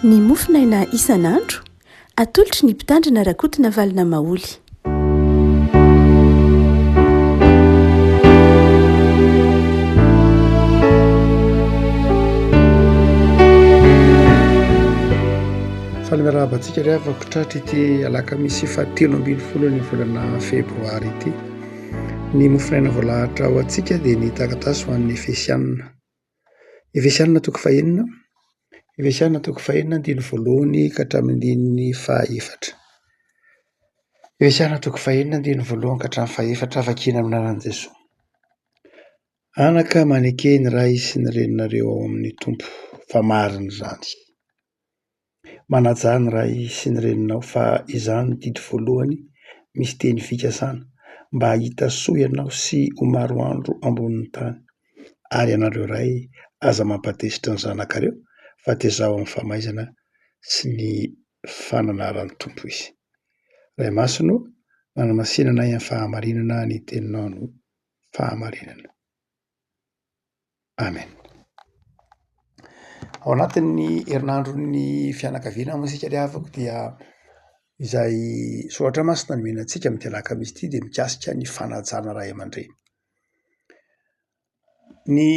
Ny mofinaina isan'andro atolotry ny mpitandrina rakotina valina maoly. Fahalalerabantsika ry havako tratra ity alakamisy 7 ny volana febroary ity. Ny mofinaina voalahatra ho antsika dia ny taratasy ho an'ny Efesianina. Efesianina toko fahenina. Efesianina toko fahenina andiny voalohany ka hatramin'ny fahaefatra. Efesianina toko fahenina andiny voalohany ka hatramin'ny fahaefatra. Vakiana amin'ny anaran'i Jesosy. Anaka maneke ny ray sy ny reninareo ao amin'ny Tompo, fa marina izany. Manaja ny ray sy ny reninao fa izany ny didy voalohany misy teny fikasana mba hahita soa ianao sy ho maro andro ambonin'ny tany. Ary ianareo ray aza mampatezitra ny zanakareo fa tezao amin'ny famaizana sy ny fananaran'ny Tompo izy. Ray masino, manamasinana amin'ny fahamarinana ny teninao no fahamarinana. Amen. Ao anatin'ny herinandron'ny fianakaviana moa isika ry havako dia izay soratra masina no menantsika amin'ity alakamisy ity dia mikasika ny fanajana ray aman-dreny. Ny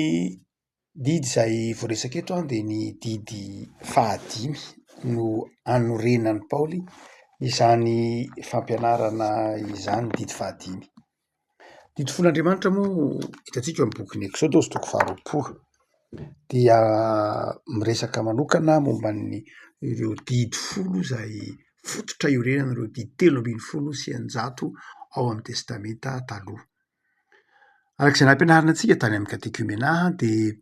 didy izay voaresaka eto dia ny didy 5 no anorenan'i Paoly izany fampianarana izany didy 5. Didy fol'Andriamanitra moa hitantsika amin'ny bokin'ny Eksodosy toko 20 dia miresaka manokana momba ny ireo didy 10 izay fototra iorenana ireo didy 320 sy 100 ao amin'ny testamenta taloha. Arak'izay nampianarina antsika tany amin'ny katekimena dia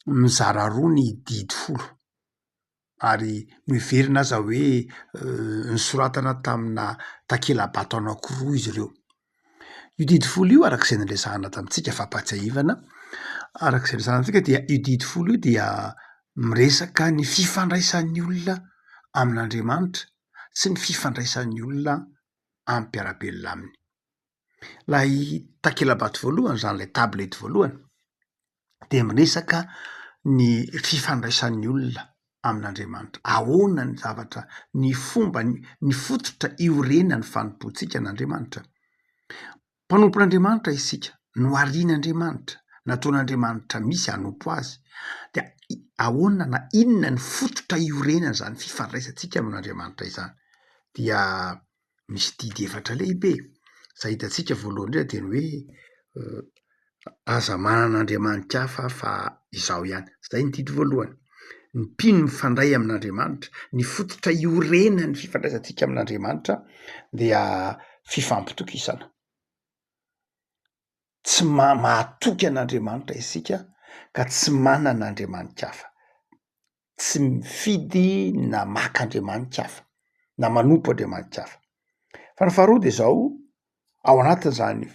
mizara roa ny didy 10 ary miverina aza hoe nisoratana tamina takela-bato anankiroa izy ireo. Io didy 10 io arak'izay niresahana tamintsika fampatsiahivana, arak'izay niresahana tamintsika dia io didy 10 io dia miresaka ny fifandraisan'ny olona amin'Andriamanitra sy ny fifandraisan'ny olona amin'ny mpiara-belona aminy. Ilay takela-bato voalohany izany ilay tablety voalohany dia miresaka ny fifandraisan'ny olona amin'Andriamanitra. Ahoana ny zavatra, ny fomba, ny fototra iorenan'ny fanompoantsika n'Andriamanitra. Mpanompon'Andriamanitra isika, noharian'Andriamanitra, nataon'Andriamanitra misy hanompo azy. Dia ahoana na inona ny fototra iorenana izany fifandraisantsika amin'Andriamanitra izany. Dia misy didy 4 lehibe. Izay hitantsika voalohany indrindra dia ny hoe aza manan'Andriamanitra hafa fa izao ihany. Izay ny didy voalohany. Ny mpino mifandray amin'Andriamanitra, ny fototra iorenan'ny fifandraisantsika amin'Andriamanitra dia fifampitokisana. Tsy mahatoky an'Andriamanitra isika ka tsy manan'Andriamanitra hafa. Tsy mifidy na maka Andriamanitra hafa na manompo Andriamanitra hafa. Fa ny faharoa dia izao, ao anatin'izany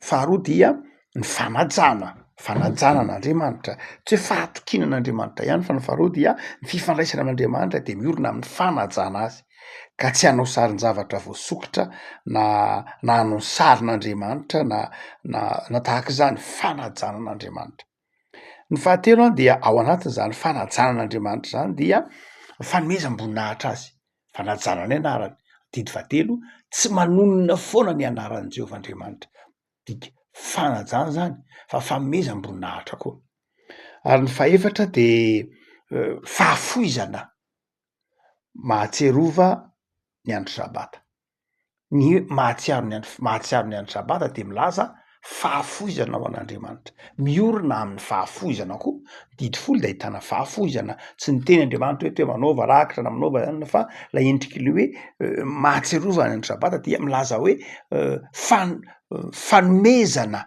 faharoa dia ny fanajana an'Andriamanitra. Tsy hoe fahatokiana an'Andriamanitra ihany fa ny faharoa dia ny fifandraisana amin'Andriamanitra dia miorina amin'ny fanajana azy. Ka tsy hanao sarin-javatra voasokotra na hanao sarin'Andriamanitra na tahaka izany fanajana an'Andriamanitra. Ny fahatelo dia ao anatin'izany fanajana an'Andriamanitra izany dia fanomezam-boninahitra azy. Fanajana ny anarany. Didy 7 tsy manonona foana ny anaran'i Jehovah Andriamanitra. Dika fanajana izany fa fanomezam-boninahitra koa. Ary ny fahaefatra dia fahafoizana. Mahatserova ny andro sabata. Ny mahatsiaro ny andro sabata dia milaza fahafoizana ho an'Andriamanitra. Miorina amin'ny fahafoizana koa. Didy 10 dia ahitana fahafoizana. Tsy ny teny Andriamanitra hoe toe manaova rakitra na manaova ihany fa ilay endrik'ilay hoe mahatserova ny andro sabata dia milaza hoe fanomezana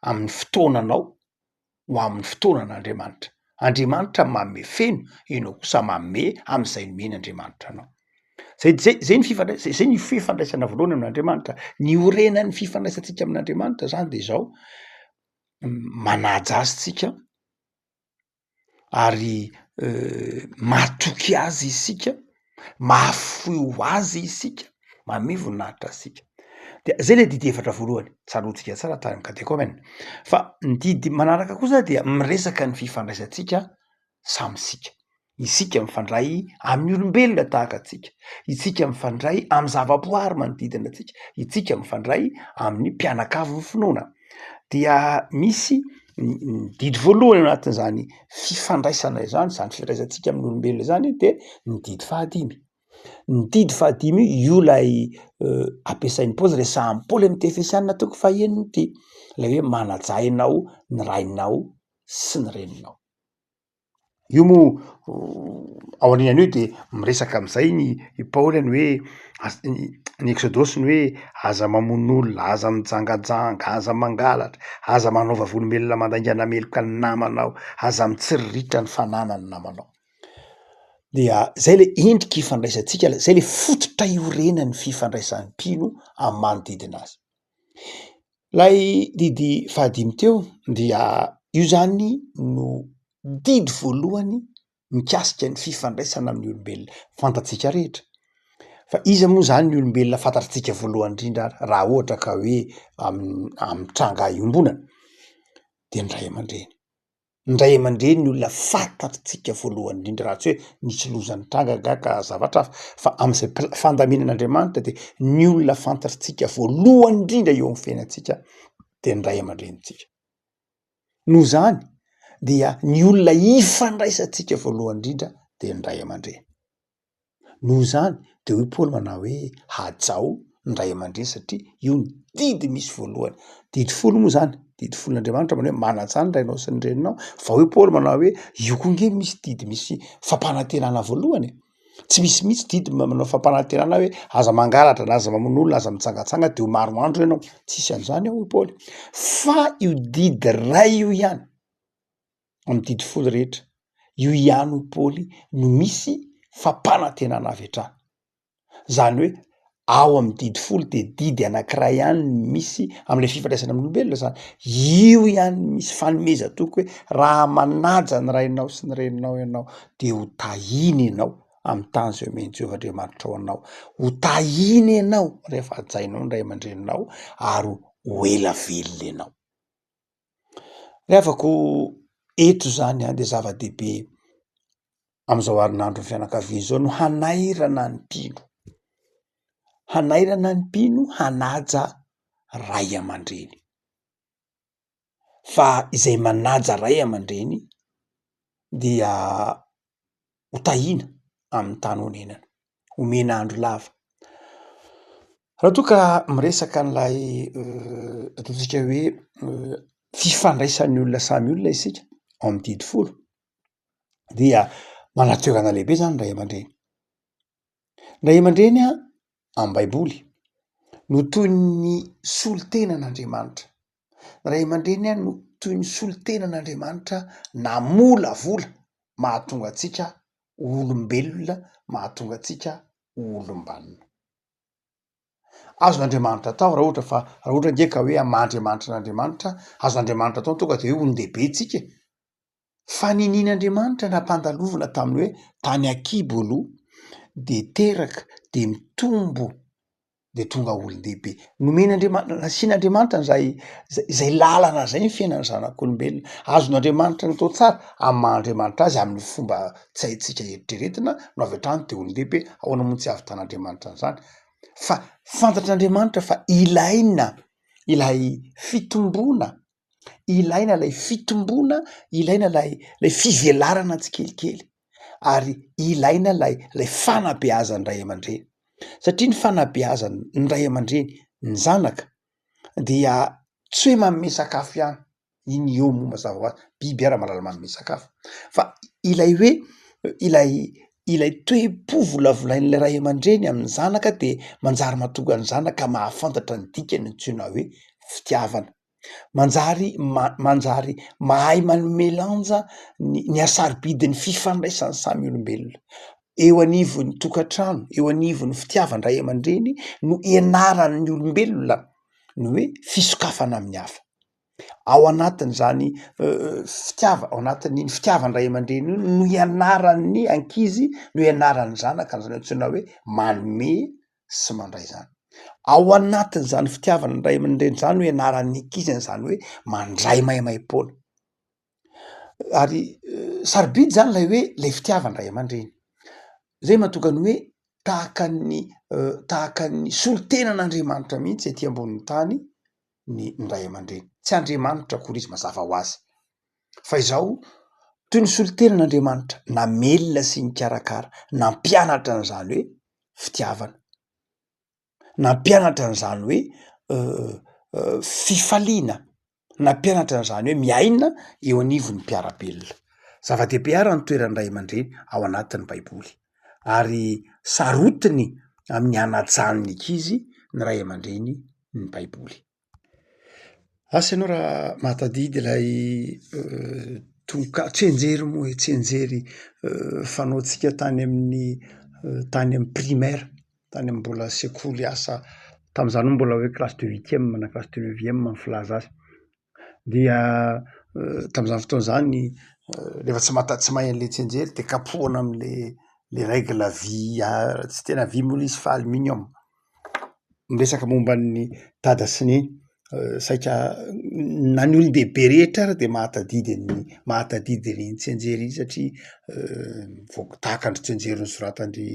amin'ny fotoananao ho amin'ny fotoanan'Andriamanitra. Andriamanitra manome feno, ianao kosa manome amin'izay nomeny Andriamanitra anao. Zay ny fifandraisana voalohany amin'Andriamanitra. Ny orenan'ny fifandraisantsika amin'Andriamanitra izany dia izao manaja azy tsika ary mahatoky azy isika, mahafoy azy isika, manome voninahitra isika. Dia zay ilay didy 4 voalohany. Tsaroantsika tsara tany amin'ny katekomena. Fa ny didy manaraka kosa dia miresaka ny fifandraisantsika samysika. isika mifandray amin'ny olombelona tahaka atsika, itsika mifandray amin'ny zavaboary manodidina atsika, itsika mifandray amin'ny mpianakavy ny finoana. Dia misy ny didy voalohany anatin'izany fifandraisana izany, zany fifandraisantsika amin'ny olombelona zany de ny didy fahadimy. Ny didy fahadimy io lay ampiasain'ny Paoly, resahan'ny Paoly amin'ny Efesianina toko fahaeniny ity, lay hoe manajainao ny rainao sy ny reninao. Io moa ao aorian'io de miresaka am'izay ny Paoly ny hoe ny Exodosy ny hoe aza mamono olona, aza mijangajanga, aza mangalatra, aza manaova volombelona mandaingana meloka ny namanao, aza mitsiriritra ny fananany namanao. Dia zay le endriky ifandraisantsika, zay le fototra iorenan'ny fifandraisan'ny mpino amin'ny manodidina azy. Lay didy fahadimy teo dia io zany no didy voalohany mikasika ny fifandraisana amin'ny olombelona fantatsika rehetra. Fa iza moa zany ny olombelona fantatritsika voalohany indrindra raha ohatra ka hoe amin'ny tranga iombonana, de ny ray aman-dreny. Ny ray aman-dreny ny olona fantatritsika voalohany indrindra, raha tsy hoe nisy lozan'ny tranga nga ka zavatra hafa, fa am'izay fandaminan'Andriamanitra de ny olona fantatritsika voalohany indrindra eo amin'ny fiainantsika de ny ray aman-drenitsika. Noho zany dia ny olona ifandraisantsika voalohany indrindra de ny ray aman-dreny. Noho zany de hoy Paoly manao hoe hajao ny ray aman-dreny satria io ny didy misy voalohany. Didy folo moa zany, didy folon'Andriamanitra manao hoe manaja ny rainao sy ny reninao. Fa hoy Paoly manao hoe io koa nge misy didy misy fampanantenana voalohany. Tsy misy mihitsy didy manao fampanantenana hoe aza mangalatra na aza mamono olona, aza mitsangatsanga de ho maroandro ianao. Tsisy an'izany hoy Paoly. Fa io didy ray io ihany amin'ny didy folo rehetra, io ihany hoy Paoly no misy fampanantenana avy hatrany. Zany hoe ao amin'ny didy folo de didy anankiray ihany misy am'le fifandraisana amin'ny olombelona zany. Io ihany misy fanomeza toky hoe raha manaja ny rainao sy ny reninao ianao de ho tahiny ianao amin'ny tany zay omen'i Jehovah'Andriamanitra ho anao. Ho tahiny ianao rehefa hajainao ny ray aman-dreninao ary ho ela velona ianao. Rehafako eto zany de zava-dehibe am'izao arinandro ny fianakaviana zao no hanairana ny mpino. Hanairana ny mpino hanaja ray aman-dreny. Fa izay manaja ray aman-dreny dia ho tahina amin'ny tany honenana, omena andro lava. Raha toa ka miresaka an'lay ataontsika hoe fifandraisan'ny olona samy olona isika ao amin'ny didy folo dia manatoerana lehibe zany ray aman-dreny. Ray aman-dreny amin'ny Baiboly no toy ny solon-tenan'Andriamanitra. Ray aman-dreny no toy ny solon-tenan'Andriamanitra namolavola mahatonga antsika olombelona, mahatonga antsika olom-banona. Azon'Andriamanitra atao raha ohatra nge ka hoe amaha-Andriamanitra n'Andriamanitra, azon'Andriamanitra atao tonga de hoe olon-dehibe tsika. Fa ninian'Andriamanitra nampandalovana taminy hoe tany akibo aloha de teraka de mitombo de tonga olon-dehibe. Nomen'Andriamanitra, nasian'Andriamanitra zay lalana zay ny fiainan'ny zanak'olombelona. Azon'Andriamanitra ny atao tsara amaha-Andriamanitra azy amin'ny fomba tsy haitsika eritreretina no avy hatrany de olon-dehibe. Ahoana moa tsy ahavitan'Andriamanitra an'izany? Fa fantatr'Andriamanitra fa ilaina ilay fitombona, ilaina lay fivelarana tsikelikely, ary ilaina lay fanabeazan'ny ray aman-dreny. Satria ny fanabeazany ny ray aman-dreny ny zanaka dia tsy hoe manome sakafo ihany, iny eo moa mazava hoazy, biby ara mahalala manome sakafo, fa ilay hoe ilay toe-po volavolain'ilay ray aman-dreny amin'ny zanaka de manjary mahatonga ny zanaka mahafantatra ny dikany antsoina hoe fitiavana. Manjary mahay manome lanja ny hasaribidin'ny fifandraisan'ny samy olombelona. Eo anivon'ny tokantrano, eo anivon'ny fitiavan'ny ray aman-dreny no ianaran'ny olombelona ny hoe fisokafana amin'ny hafa. Ao anatin'izany ao anatin'ny fitiavan'ny ray aman-dreny io no ianaran'ny ankizy, no ianaran'ny zanaka zany antsoina hoe manome sy mandray zany. Ao anatin'izany fitiavana ny ray aman-dreny zany no ianaran'ny ankiziny zany hoe mandray maimai-poana. Ary sarobidy zany lay hoe lay fitiavany ray aman-dreny. Zay mahatonga ny hoe tahaka ny solon-tenan'Andriamanitra mihitsy etỳ ambonin'ny tany ny ray aman-dreny. Tsy Andriamanitra akory izy mazava ho azy. Fa izao toy ny solon-tenan'Andriamanitra namelona sy nikarakara, nampianatra an'izany hoe fitiavana, nampianatra an'izany hoe fifaliana, nampianatra an'izany hoe miaina eo anivon'ny mpiarabelona. Zava-dehibe ary ny toeran'ny ray aman-dreny ao anatin'ny Baiboly, ary sarotiny amin'ny anajan'ny ankizy ny ray aman-dreny ny Baiboly. Asa ianao raha mahatadidy ilay tsenjery moa e tsenjery fanaontsika tany amin'ny primaire, tany amin'ny mbola sekoly asa tam'izany moa mbola hoe classe de 8e na classe de 9e ny filaza azy. Dia tam'izany fotoana zany rehefa tsy mahay an'le tsenjery de kapohana am'le règle vy, tsy tena vy moa izy fa aluminium. Miresaka momba ny dada sy neny, saika na ny olon-dehibe rehetra ary de mahatadidy an'iny tsenjery iny satria tahaka ny tsenjery nosoratany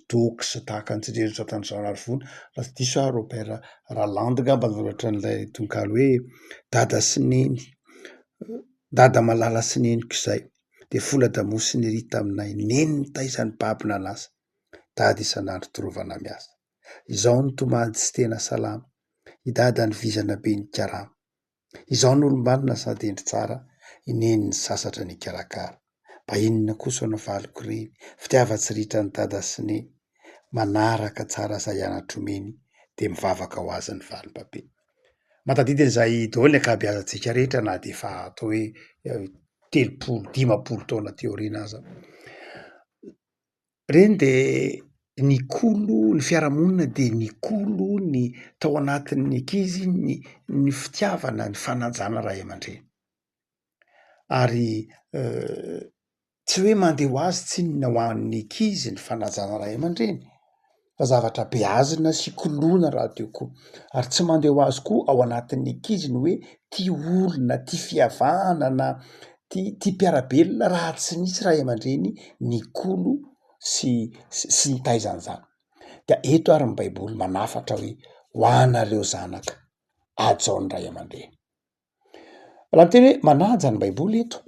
Dox, tahaka ny tsenjery nosoratany Jean Larivony, raha tsy diso aho Robert Ralande ngamba nanoratra an'ilay tononkalo hoe dada sy neny, dada malala sy neniko izay, de fola damosiny ery taminay, neny nitaizan'ny babo nanasa, dada isan'andro torovana miasa. Izao ny tomady tsy tena salama, i dada ny vizana be ny karama. Izao ny olombanona sady endry tsara, i neny ny sasatra ny karakara. Mba inona kosa no valiko reny, fitiava-tsy ritra ny dada sy neny, manaraka tsara zay anatro meny, de mivavaka ho azy ny valim-babe. Mahatadidy an'izay daholo ny ankabeazantsika rehetra na de efa atao hoe 30-40 taona teo aoriana aza. Reny de nikolo ny fiarahamonina de nikolo ny tao anatin'ny ankizy ny fitiavana, ny fanajana ray aman-dreny. Ary tsy hoe mandeha ho azy tsinona ho an'ny ankizy ny fanajana ray aman-dreny, fa zavatra beazina sy koloana raha teo koa. Ary tsy mandeha ho azy koa ao anatin'ny ankizy ny hoe tia olona, tia fihavana na tia mpiarabelona raha tsy nisy ray aman-dreny nikolo sy nitaiza an'izany. Da eto ary ny Baiboly manafatra hoe ho anareo zanaka, ajaon'ny ray aman-dreny. Raha miteny hoe manaja ny Baiboly eto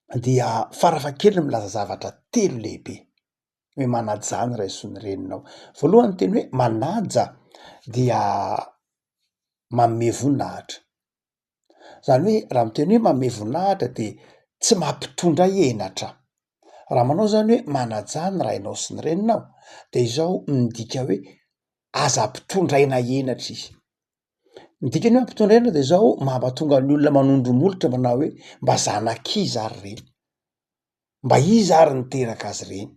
dia farafahakeliny milaza zavatra 3 lehibe hoe manaja ny ray sy ny reninao. Voalohany teny hoe manaja dia manome voninahitra. Zany hoe raha miteny hoe manome voninahitra de tsy mampitondra henatra. Raha manao zany hoe manaja ny rainao sy ny reninao de izao midika hoe aza ampitondraina henatra izy. Ny dikany hoe ampitondraina henatra de izao mampatonga ny olona manondro-molotra na hoe mba zanan-kiza ary reny, mba iza ary niteraka azy reny,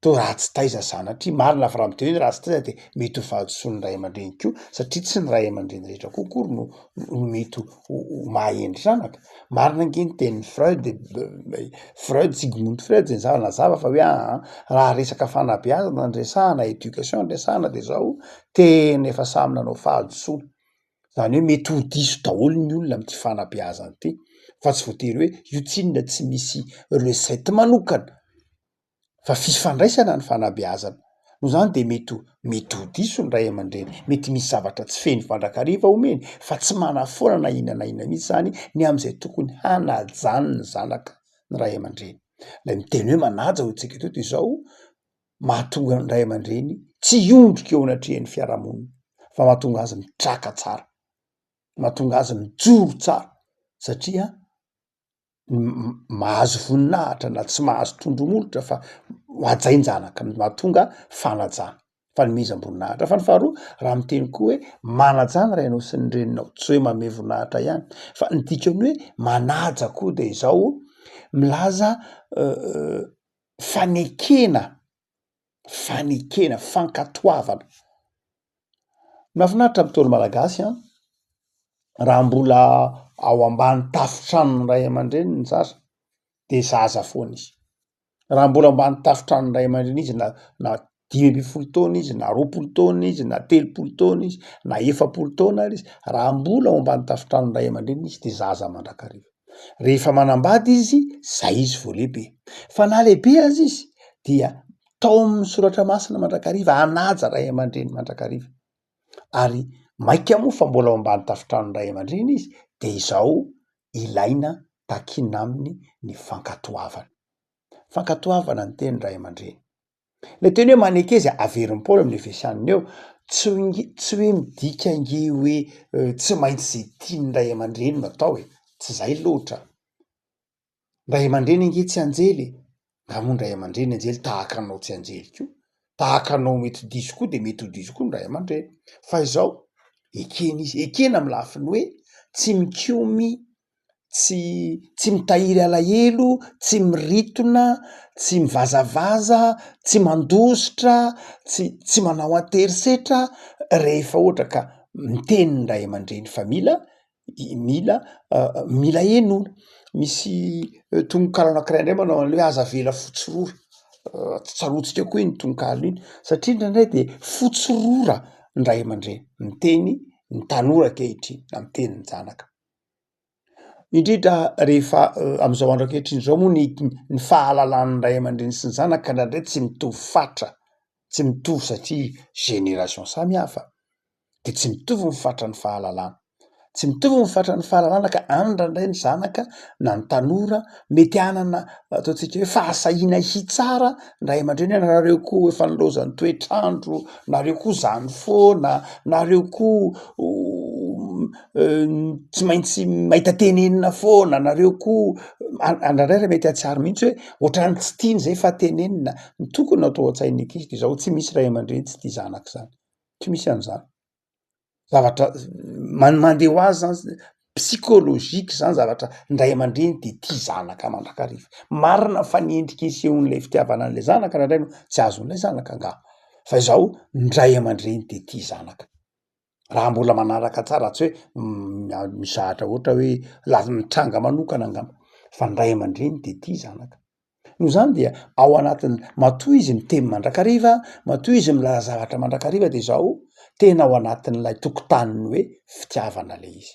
to raha tsy taiza zanatria. Marina fa raha miteny hoe raha tsy taiza de mety ho vadisoan'ny ray aman-dreny koa, satria tsy ny ray aman-dreny rehetra koa akory no mety ho mahahendry zanaka. Marina ange ny tenin'ny Freud, Sigmund Freud zay nazava fa hoe raha resaka fanabeazana no resahana, éducation no resahana de zao tena efa samy nanao fahadisoana. Zany hoe mety ho diso daholo ny olona am'ty fanabeazana ty, fa tsy voatery hoe io tsinona tsy misy recette manokana, fa fifandraisana ny fanabeazana. No zany de mety ho diso ny ray aman-dreny, mety misy zavatra tsy feny vandrakariva omeny, fa tsy manafoana na inona mihitsy zany ny am'izay tokony hanajany ny zanaka ny ray aman-dreny. Lay miteny hoe manaja ho tsika teto izao mahatonga ny ray aman-dreny tsy hiondrika eo anatrehan'ny fiarahamonina, fa mahatonga azy mitraka tsara, mahatonga azy mijoro tsara, satria mahazo voninahitra na tsy mahazo tondromolotra fa hoajain-janaka, mahatonga fanajana, fanomezam-boninahitra. Fa ny faharoa, raha miteny koa hoe manaja ny rainao sy ny reninao, tsy hoe manome voninahitra ihany, fa ny dikany hoe manaja koa de izao milaza fanekena, fankatoavana. Mahafinaritra amin'ny Toro Malagasy raha mbola ao ambany tafon-tranon'ny ray aman-dreny ny zaza de zaza foana izy. Raha mbola ambany tafon-tranon'ny ray aman-dreny izy na 15 taona izy, na 20 taona izy, na 30 taona izy, na 40 taona ary izy, raha mbola ao ambany tafon-tranon'ny ray aman-dreny izy de zaza mandrakariva. Rehefa manambady izy, zay izy vao lehibe. Fa na lehibe azy izy dia tao amin'ny soratra masina mandrakariva, anaja ray aman-dreny mandrakariva. Ary maika moa fa mbola ao ambany tafitranony ray aman-dreny izy, de izao ilaina takina aminy ny fankatoavana. Fankatoavana ny teny ray aman-dreny. Le teny hoe manenkeza averin'ny Paoly amin'ny Efesianina eo, tsy hoe midika nge hoe tsy maintsy zay tiany ray aman-dreny no atao tsy zay loatra. Ray aman-dreny nge tsy anjely, ngamoa ny ray aman-dreny anjely tahaka anao tsy anjely koa, tahaka anao mety diso koa de mety ho diso koa ny ray aman-dreny. Fa izao ekena izy, ekena amin'ny lafiny hoe tsy mikiomy, tsy mitahiry alahelo, tsy miritona, tsy mivazavaza, tsy mandositra, tsy manao anterisetra rehefa ohatra ka miteny ny ray aman-dreny fa mila enona. Misy tononkalo anankiray indray manao an'le hoe aza vela fotsorora, tsarotsika koa iny tononkalo iny satria indraindray de fotsorora ny ray aman-dreny, miteny ny tanora ankehitriny na miteny ny zanaka. Indrindra rehefa am'izao andro ankehitriny zao moa ny fahalalan'ny ray aman-dreny sy ny zanaka indraindray tsy mitovy fatra, tsy mitovy satria génération samy hafa, de tsy mitovy ny fatran'ny fahalalana. Tsy mitovy ny fatran'ny fahalalana ka any indraindray ny zanaka na ny tanora mety hanana ataontsika hoe fahasahiana hitsara ny ray aman-dreny, nareo koa efa nilaozan'ny toetrandro, nareo koa zany foana, nareo koa tsy maintsy mahita tenenina foana, nareo koa andrandray raha mety hatsiaro mihitsy hoe ohatrany tsy tiany zay fa tenenina. Ny tokony atao an-tsain'ny ankizy de zao tsy misy ray aman-dreny tsy tia zanaka zany, tsy misy an'zany. Zavatra mandeha ho azy zany psikolojika zany zavatra ny ray aman-dreny de tia zanaka mandrakariva. Marina fa ny endrik'esehon'lay fitiavana an'lay zanaka indraindray no tsy azon'lay zanaka anga. Fa izao ny ray aman-dreny de tia zanaka. Raha mbola manaraka tsara tsy hoe mizahatra ohatra hoe mitranga manokana angamba, fa ny ray aman-dreny de tia zanaka. Noho zany dia ao anatin'ny matoa izy miteny mandrakariva, matoa izy milaza zavatra mandrakariva de zao tena ao anatin'lay tokotaniny hoe fitiavana lay izy.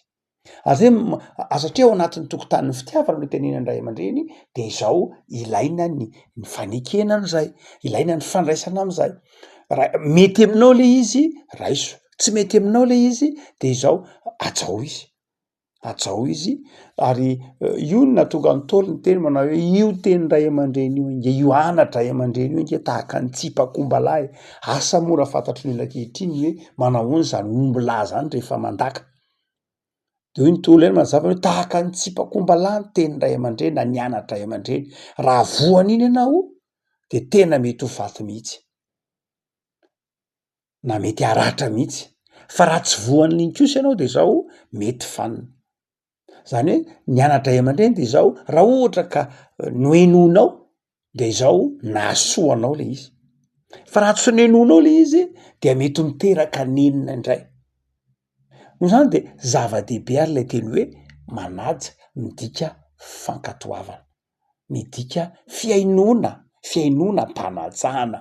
Satria ao anatin'ny tokotanin'ny fitiavana no tenenany ray aman-dreny de izao ilaina ny fanekena an'izay, ilaina ny fandraisana am'izay. Mety aminao le izy, raiso. Tsy mety aminao le izy de izao ajao izy ary io no nahatonga ny Taoly ny teny manao hoe io teny ray aman-dreny io nge io anatra ray aman-dreny io nge tahaka ny tsipakombalay, asa mora fantatry ny olona ankehitriny hoe manao ahoana zany ombilà zany rehefa mandaka. De hoy ny Taoly any mazava hoe tahaka ny tsipakombalay ny teny ray aman-dreny na ny anatra ray aman-dreny, raha voany iny ianao de tena mety ho faty mihitsy na mety haratra mihitsy, fa raha tsy voan'iny kosa ianao de zao mety fanina. Zany hoe ny anatra ray aman-dreny de zao raha ohatra ka noenonao de zao nahasoanao le izy, fa raha tsy noenonao le izy dia mety miteraka nenina indray. Noho zany de zava-dehibe ary lay teny hoe manaja midika fankatoavana, midika fiainona-mpanajana,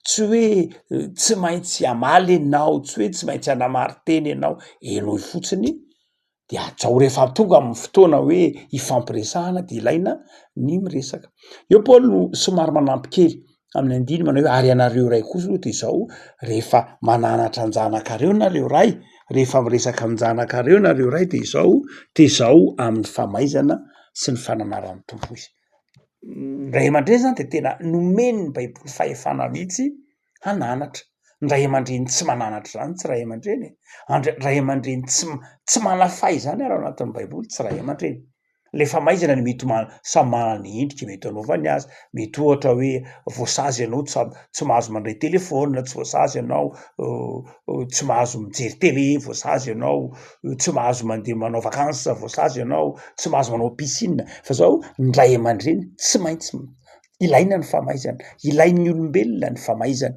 tsy hoe tsy maintsy hamaly ianao, tsy hoe tsy maintsy hanamary teny ianao, eno fotsiny de ajao rehefa tonga amin'ny fotoana hoe hifampiresahana de ilaina ny miresaka. Eo Paoly no somary manampy kely amin'ny andiny manao hoe ary anareo ray kosa de zao rehefa mananatra an-janakareo nareo ray, rehefa miresaka amin-janakareo nareo ray de zao amin'ny famaizana sy ny fananaran'ny tompo izy. Ray aman-dreny zany de tena nomeny ny baiboly fahefana mihitsy hananatra. Ny ray aman-dreny tsy mananatra zany tsy ray aman-dreny ray aman-dreny tsy manafay zany ary ao anatin'ny baiboly tsy ray aman-dreny. Le famaizana ny mety samy manana ny endrika mety anaovany azy, mety ohatra hoe voasazy ianao tsy mahazo mandray telefona, tsy voasazy ianao tsy mahazo mijery tele, voasazy ianao tsy mahazo mandeha manao vakansa, voasazy ianao tsy mahazo manao piscine, fa zao ny ray aman-dreny tsy maintsy ilaina ny famaizana, ilain'ny olombelona ny famaizana,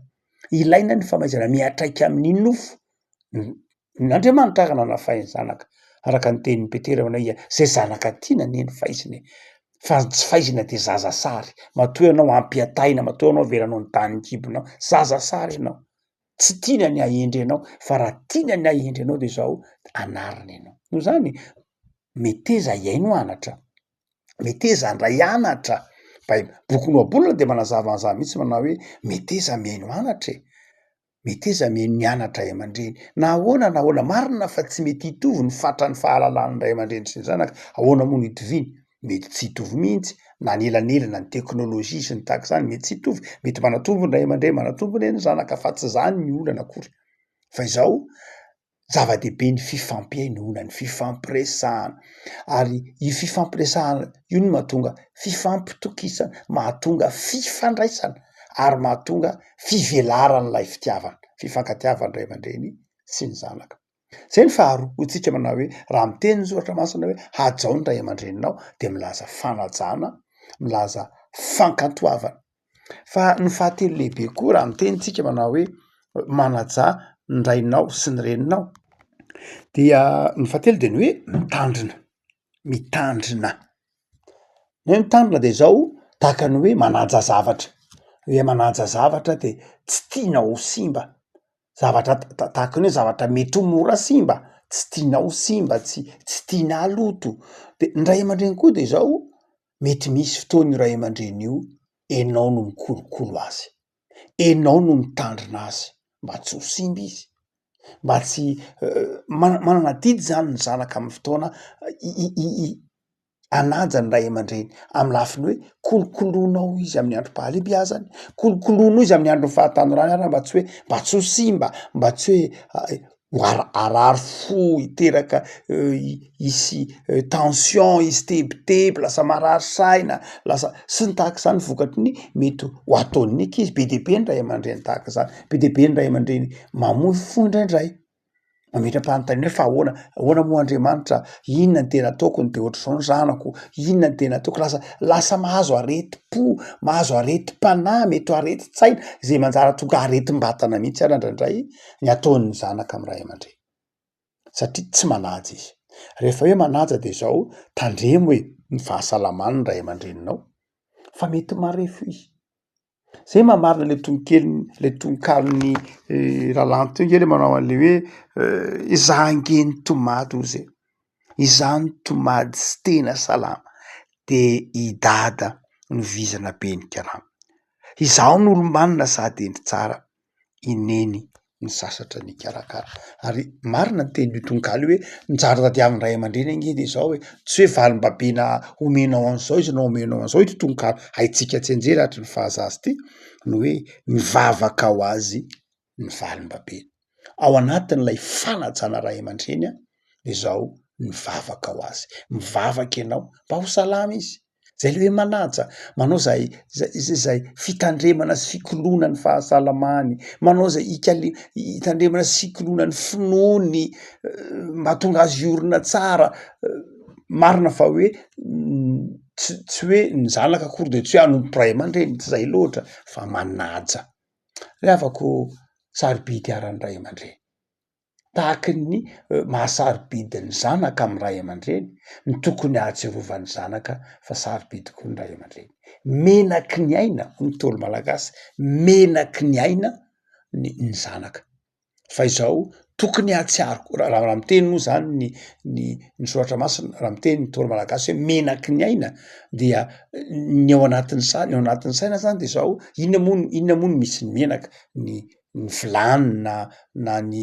ilaina ny famaizana miatraika amin'ny nofo. N'Andriamanitra ary nanafay ny zanaka araka ny tenin'ny Petera manao ia zay zanaka tiana neny faiziny, fa tsy faizina de zaza sary, matoa ianao ampiataina, matoa ianao avelanao ny tany kibonao, zaza sary ianao, tsy tiana ny ahendry anao, fa raha tiana ny ahendry anao de zao anariny ianao. Noho zany meteza iaino anatra, meteza andray anatra. Bokinao bolina de manazava an'zany mihitsy manao hoe meteza miaino anatra e, meteza mihaino mianatra ray aman-dreny. Na ahoana marina fa tsy mety hitovy ny fatran'ny fahalalany ray aman-dreny sy ny zanaka. Ahoana moa no hitoviny? Mety tsy hitovy mihitsy, na ny elanelana ny teknôlôjia sy ny tahaka zany mety tsy hitovy, mety manatombo ny ray aman-dreny, manatombo ny zanaka fa tsy zany ny olana akory. Fa izao zava-dehibe ny fifampiainoana, ny fifampiresahana, ary io fifampiresahana io no mahatonga fifampitokisana, mahatonga fifandraisana, ary mahatonga fivelaran'lay fitiavana, fifankatiavan'ny ray aman-dreny sy ny zanaka. Zay ny faharoa, ho tsika manao hoe raha miteny ny soratra masina hoe hajao ny ray aman-dreninao de milaza fanajana, milaza fankatoavana. Fa ny fahatelo lehibe koa raha miteny tsika manao hoe manajà ny rainao sy ny reninao, dia ny fahatelo de ny hoe mitandrina. Ny hoe mitandrina de zao tahaka ny hoe manaja zavatra, hoe manaja zavatra de tsy tiana ho simba, zavatra tahaka ny hoe zavatra mety ho mora simba, tsy tiana ho simba, tsy tiana haloto. De ny ray aman-dreny koa de zao mety misy fotoana io ray aman-dreny io enao no mikolokolo azy, enao no mitandrina azy mba tsy ho simba izy, mba tsy manana didy zany ny zanaka amin'ny fotoana anaja ny ray aman-dreny amin'ny lafiny hoe kolokoloanao izy amin'ny androm-pahalehibiazany, kolokoloanao izy amin'ny andron'ny fahatanorana mba tsy ho simba, mba tsy hoe arary fo, hiteraka hisy tension, hisy tebotebo, lasa marary saina, lasa sy ny tahaka zany vokatry ny mety ho ataon'ny ankizy. Be dehibe ny ray aman-dreny tahaka zany, be dehibe ny ray aman-dreny mamohy fo indraindray, mametra-panontaniana fa ahoana moa Andriamanitra, inona ny tena ataoko de ohatr'izao ny zanako, inona ny tena ataoko, lasa mahazo areti-po, mahazo areti-panahy, mety ho areti-tsaina, zay manjara tonga aretim-batana mihitsy ary indraindray ny ataon'ny zanaka amin'ny ray aman-dreny, satria tsy manaja izy. Rehefa hoe manaja de zao tandremo hoe ny fahasalamany ny ray aman-dreninao, fa mety marefo izy. Zay mamarina le tonkalon'ny rahalanto teo le manao an'le hoe izaho ange ny tomady ozy, izaho ny tomady sy tena salama de i dada no vizana be ny karama, izaho ny olo-manina sady endry tsara, i neny ny sasatra ny karakara. Ary marina ny tenin'io tonkalo io hoe njary tadiavin'ny ray aman-dreny ange de zao hoe tsy hoe valim-babena omenao an'zao izy no omenao an'zao ity tonkalo haitsika tsenjera hatry ny fahazazy ty, no hoe mivavaka ho azy ny valim-babena ao anatin'lay fanajana ray aman-dreny de zao mivavaka ho azy, mivavaka ianao mba ho salama izy. Zay le hoe manaja, manao zay fitandremana sy fikolonany fahasalamany, manao zay hitandremana sy fikolonany finoany mba tonga azy iorina tsara. Marina fa hoe tsy hoe ny zanaka akory de tsy hoe hanompo ray aman-dreny, tsy zay loatra, fa manaja. Rehavako sarobidy aran'ny ray aman-dreny, tahaky ny mahasarobidy ny zanaka amin'ny ray aman-dreny, ny tokony ahatsiarovany zanaka fa sarobidy koa ny ray aman-dreny. Menaky ny aina ny tolo malagasy, menaky ny aina ny zanaka. Fa izao tokony ahatsiaro, raha miteny moa zany ny soratra masina, raha miteny ny tolo malagasy hoe menaky ny aina, dia ny ao anatin'ny saina zany de zao inona moa no misy ny menaka, ny vilany na ny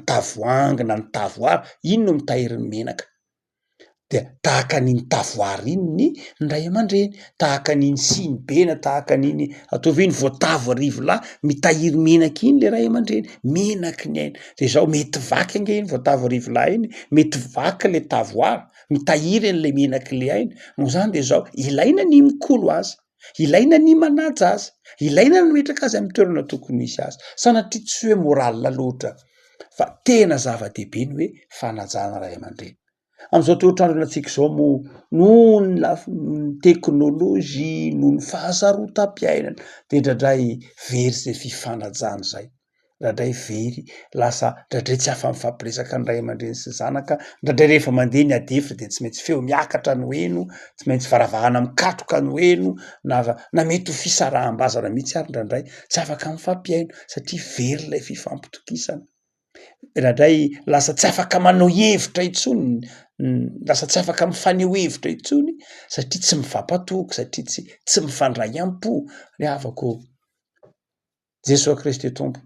tavoahangy na ny tavoara, ino no mitahiry ny menaka? De tahaka an'iny tavoara iny ny ray aman-dreny, tahaka an'iny sinibe na tahaka an'iny ataovy iny voatavo arivo-lahy mitahiry menaky iny le ray aman-dreny, menaky ny aina. De zao mety vaky ange iny voatavo arivo-lahy iny, mety vaky le tavoara, mitahiry an'le menaky le aina. Noho zany de zao ilaina ny mikolo azy, ilaina ny manaja azy, ilaina ny metraka azy amin'ny toerana tokony misy azy, sanatria tsy hoe moraly loatra, fa tena zava-dehibe ny hoe fanajana ray aman-dreny. Am'izao toetr'andro antsika zao moa, noho ny teknôlôjia, noho ny fahasarotam-piainana, de indraindray very zay fifanajana zay, indraindray very lasa indraindray tsy afa-mifampiresaka ny ray aman-dreny sy zanaka, indraindray rehefa mandeha ny ady hevitra de tsy maintsy feo miakatra ny hoeno, tsy maintsy varavahana mikatroka ny hoeno, na mety ho fisaraham-bazana mihitsy ary indraindray tsy afaka mifampiaino satria very lay fifampitokisana. Indraindray lasa tsy afaka manao hevitra intsony lasa tsy afaka mifanehohevitra intsony satria tsy mifampatoky satria tsy mifandray am-po ry havako. Jesosy Kristy tompo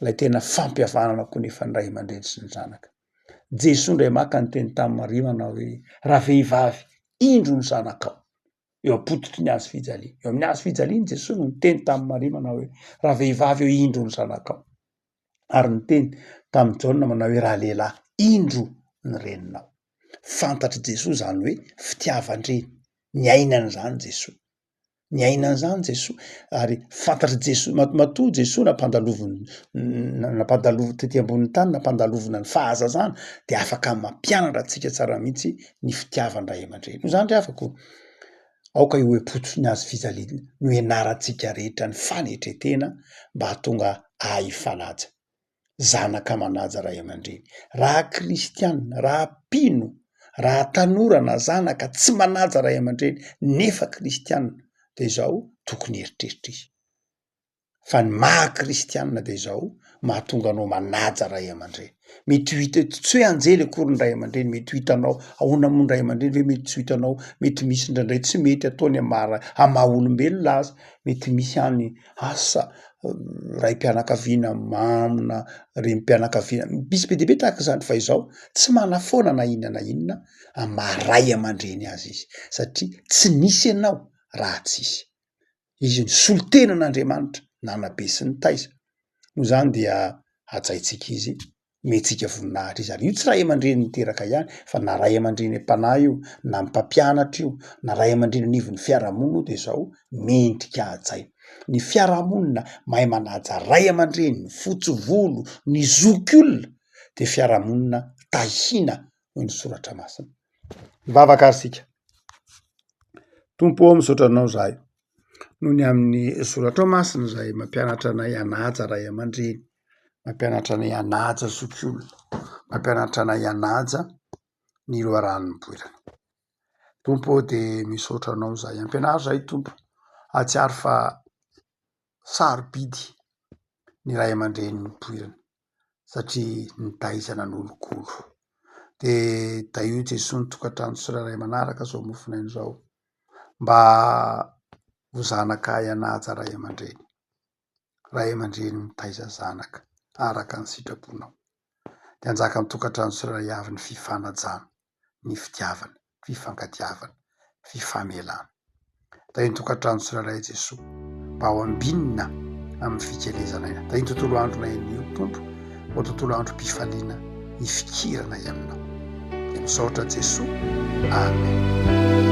lay tena fampihavanana koa nefa ny ray aman-dreny sy ny zanaka. Jesoa ndray maka ny teny tamin'ny Maria hoe raha vehivavy indro ny zanakao. Eo am-pototry ny hazo fijaliana. Eo amin'ny hazo fijaliana Jesoa no niteny tamin'ny Maria hoe raha vehivavy eo indro ny zanakao. Ary niteny tamin'ny Jaona manao hoe raha lehilahy indro ny reninao. Fantatry Jesoa zany hoe fitiavan-dreny. Ny ainan'izany Jesoa. Ny ainan'izany Jesoa ary fantatry Jesoa matoa Jesoa nampandalovy tety ambony tany nampandalovina ny fahazazana de afaka mampianatra antsika tsara mihitsy ny fitiavan-dray aman-dreny. No zany ry havako aoka io hoe-pototry ny hazo fijaliana no ianarantsika rehetra ny fanetretena mba hahatonga hifanaja. Zanaka manaja ray aman-dreny. Raha kristianina, raha mpino, raha tanora na zanaka tsy manaja ray aman-dreny nefa kristianina de zao tokony heritreritra izy. Fa ny maha kristianina de zao mahatonga anao manaja ray aman-dreny. Mety ho hita tsy hoe anjely akory ny ray aman-dreny, mety ho hitanao ahoana moa ny ray aman-dreny ve mety tsy ho hitanao, mety misy indraindray tsy mety ataony amaha olombelona aza, mety misy any asa raim-pianakaviana mamina, renim-pianakaviana misy be dia be tahaka izany fa izao tsy manafoana na inona na inona amaha ray aman-dreny azy izy satria tsy nisy ianao raha tsisy. Izy ny solon-tenan'Andriamanitra nanabe sy ny taiza. Noho zany dia ajaitsika izy mentsika voninahitra izy ary io tsy ray aman-dreny niteraka ihany fa na ray aman-dreny am-panahy io na mpampianatra io na ray aman-dreny anivon'ny fiarahamonina de zao mendrika ajaina. Ny fiarahamonina mahay manaja ray aman-dreny, ny fotsy volo, ny zokiolona de fiarahamonina tahina noho ny soratra masina. Mivavaka ary sika. Tompo misaotra anao zahay noho ny amin'ny soratra masina zay mampianatra anay hanaja ray aman-dreny, mampianatra anay hanaja zokiolona, mampianatra anay hanaja ny loharanon'ny boirana. Tompo de misaotra anao zahay, ampianary zahay Tompo, atsiaro fa sarobidy ny ray aman-dreny boirana satria nitaizana n'olokolo. De taio Jesoa ny tokantrano tsirairay manaraka zao mofinainy zao mba ho zanaka hanaja ray aman-dreny. Ray aman-dreny mitaiza zanaka araka ny sitraponao. De anjaka amin'ny tokantrano tsirairay avy ny fifanajana, ny fitiavana, fifankatiavana, fifamelana. Taio ny tokantrano tsirairay Jesoa mba ho ambinina amin'ny fikelezana aina. Taio ny tontolo andronay anio Tompo, ho tontolo andro mpifaliana hifikirana aminao. De misaotra Jesoa. Amen.